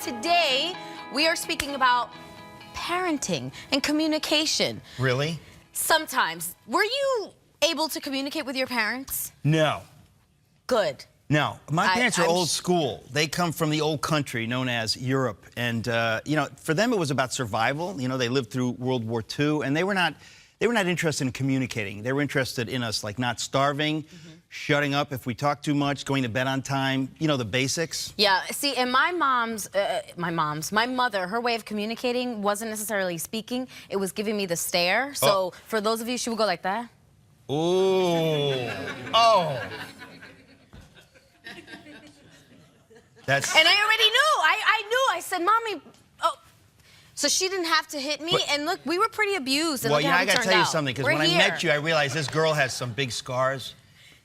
Today, we are speaking about parenting and communication. Really? Sometimes. Were you able to communicate with your parents? No. Good. No. My parents are old school. They come from the old country known as Europe. And, you know, for them it was about survival. You know, they lived through World War II, and they were not interested in communicating. They were interested in us, like, not starving, shutting up if we talk too much, going to bed on time, you know, the basics. Yeah, see, and my mother, her way of communicating wasn't necessarily speaking. It was giving me the stare. So for those of you, she would go like that. Ooh. Oh. That's... And I already knew. I knew. I said, Mommy, oh. So she didn't have to hit me. And look, we were pretty abused. And well, you know, I got to tell you out. something, because when I met you, I realized this girl has some big scars.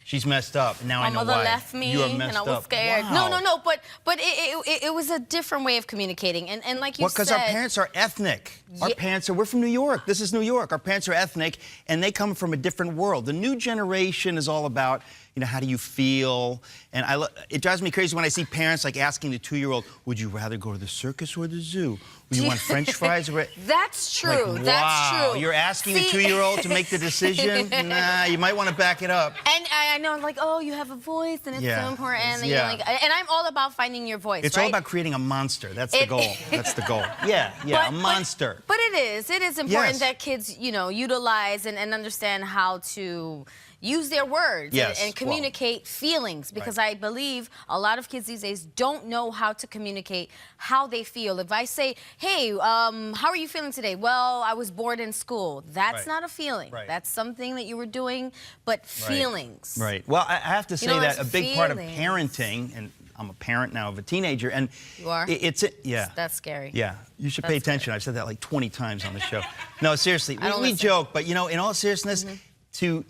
She's messed up. Now I know why. My mother left me, you are messed and I was scared. Wow. No. But it was a different way of communicating. And like you said... Well, because our parents are ethnic. Our parents are... We're from New York. This is New York. Our parents are ethnic, and they come from a different world. The new generation is all about, you know, how do you feel? And it drives me crazy when I see parents, like, asking the 2-year-old, would you rather go to the circus or the zoo? Would you want French fries? That's true. Like, that's wow. true. You're asking the 2-year-old to make the decision? Nah, you might want to back it up. And I know, like, oh, you have a voice, and it's so important. And, you're like, and I'm all about finding your voice, It's all about creating a monster. That's the goal. That's the goal. Yeah, a monster. But it is important that kids, you know, utilize and understand how to use their words and communicate feelings, because I believe a lot of kids these days don't know how to communicate how they feel. If I say, hey, how are you feeling today? Well, I was bored in school. That's not a feeling. That's something that you were doing, but feelings. Right. Well, I have to say that a big part of parenting, and I'm a parent now of a teenager, and you are? That's scary. Yeah, you should pay attention. I've said that like 20 times on the show. No, seriously, we joke, but, you know, in all seriousness, to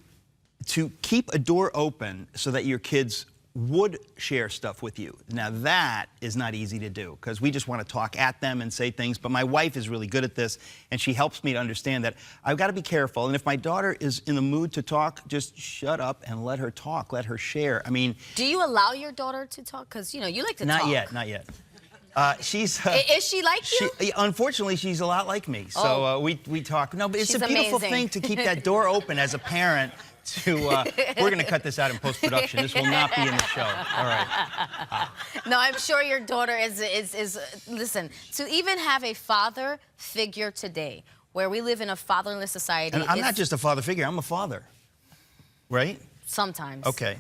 keep a door open so that your kids would share stuff with you. Now, that is not easy to do, because we just want to talk at them and say things. But my wife is really good at this, and she helps me to understand that I've got to be careful. And if my daughter is in the mood to talk, just shut up and let her talk, let her share. I mean... Do you allow your daughter to talk? Because, you know, you like to talk. Not yet. Is she like you? Unfortunately, she's a lot like me. So we talk. No, but it's a beautiful thing to keep that door open as a parent. We're going to cut this out in post-production. This will not be in the show. All right. No, I'm sure your daughter is listen, to even have a father figure today, where we live in a fatherless society. And I'm not just a father figure, I'm a father. Right? Sometimes. Okay.